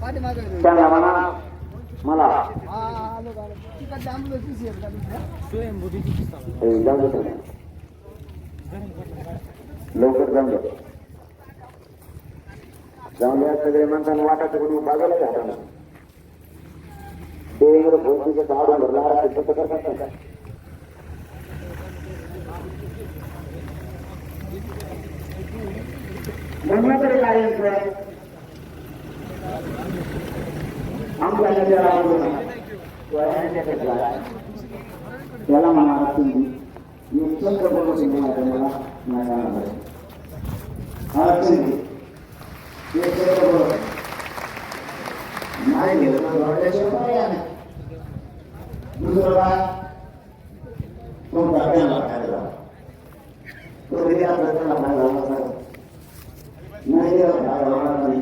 त्यांना म्हणा मला लवकर जाऊन द्या सगळे म्हणताना वाटाचं कोणी बाजूला घातलं ते भोसडीचं झाडून भरला कसं करतात का म्हणण्याकडे काय त्याला म्हणा नाही गेलं दुसरा नाही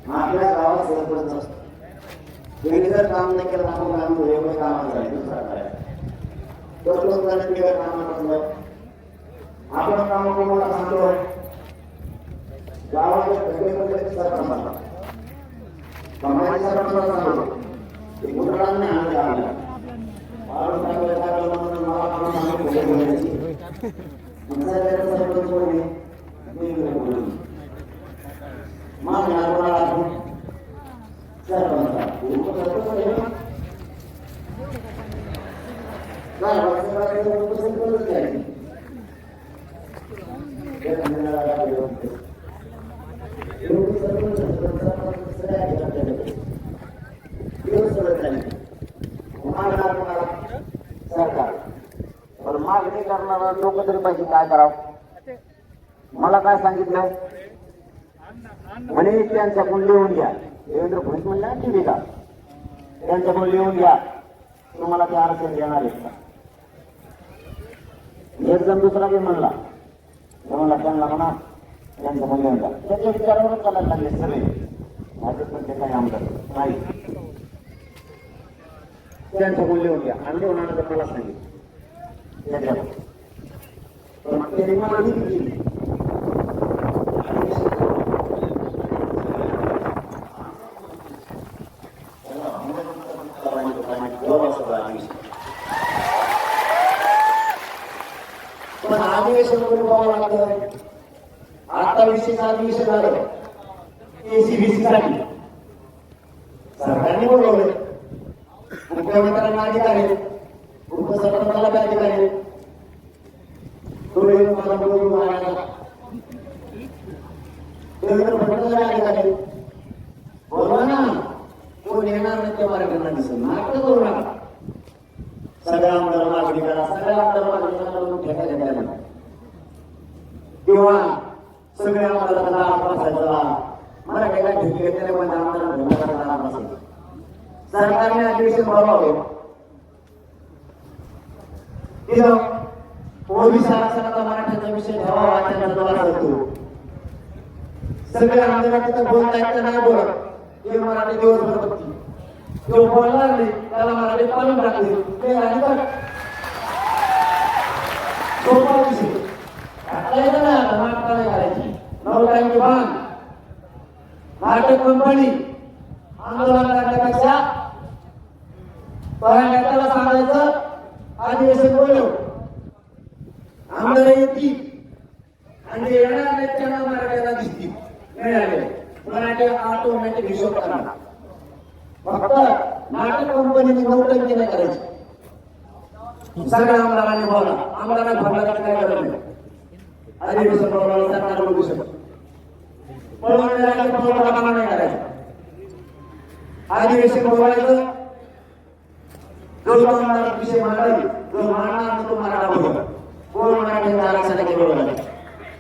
आपल्या गावात सरपंच असतो वेगळी जर काम नाही केलं आपण काम वेगळं काम दुसरा काम नसलं आपण काम कोणाला सांगतो गावाच्या सरपंच कमाई सरपंच सांगतो मुलांना आणले आला मागणी करणारा लोक तरी पाहिजे काय करावं मला काय सांगितलं म्हणे त्यांच्याकडून लिहून घ्या देवेंद्र फडणवीस म्हणला टीव्ही का त्यांच्याकडून लिहून घ्या तुम्हाला ते आरक्षण देणार आहेत का एक जण दुसरा बी म्हणला म्हणला त्यांना म्हणा त्यांच्याकडून लिहून घ्या त्याच्या विचारावरच चालायला लागले सगळे माझे पण ते काही आमदार नाही त्यांच्याकडून लिहून घ्या आणि लिहून आणलं मला सांगितलं पण अधिवेशन करून बघावं लागतं आता अधिवेशन झालं एसीबीसी साठी सरकारने बोलवलं मुख्यमंत्र्यांना अधिकारी उपसरपंचाला अधिकारी बोलवा ना कोण येणार नाही त्या मराठ्यांना दिसत नाटक करू नका सगळ्या आमदार मागणी करा सगळ्या आमदार मागणी करा किंवा सगळ्या आमदारांना मराठ्याला घेतले सरकारने अधिवेशन बोलावं ओबीसी आरक्षणाचा मराठ्याचा विषय ठेवावा त्यांना सगळ्या आमदारांना बोलता येत नाही बोलत ते मराठी दिवसभर बघतील जो बोलणार नाही त्याला मराठी पालून टाकले ते सोपा विषय नाटक करायची नवटांची भान नाटक कंपनी आंदोलन करण्यापेक्षा त्याला सांगायचं अधिवेशन बोलव आमदार येतील आणि येणार नाही त्यांना मराठ्याला दिसतील मिळाले मराठी ऑटोमॅटिक हिशोब करणार फक्त नाटक कंपनीने नौटंकी नाही करायची सगळ्या आमदारांनी बोला आमदारांनी भरला काय करत नाही अधिवेशन बोलावलं सरकार बोलू शकत पळून नाही करायचं अधिवेशन बोलायचं जो आमदार विषय मांडावी जो मांडणार तो मराठा बोलला कोण मराठ्यांच्या आरक्षणाचे बोलला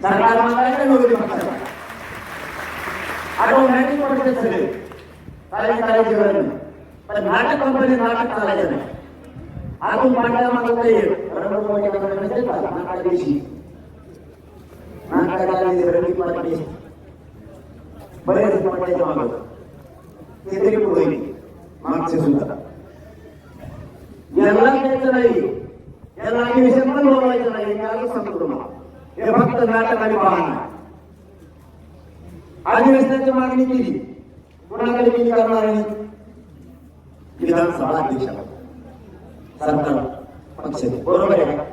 सरकार मांडायचं नव्हते ऑटोमॅटिक पडते सगळे काही करायची गरज नाही पण नाटक कंपनी नाटक चालायचं नाही आपण मांडायला मागत नाही नाटका दिवशी नाटकाला रंगी पाहिजे बरेच पडल्याचं मागत ते तरी पुढे मागचे सुद्धा याला घ्यायचं नाही याला अधिवेशन पण बोलवायचं नाही मी आजच सांगतो तुम्हाला हे फक्त नाटक आणि बहाणा अधिवेशनाची मागणी केली कोणाकडे गेली करणार आहे विधानसभा अध्यक्षाला सरकार पक्ष बरोबर आहे का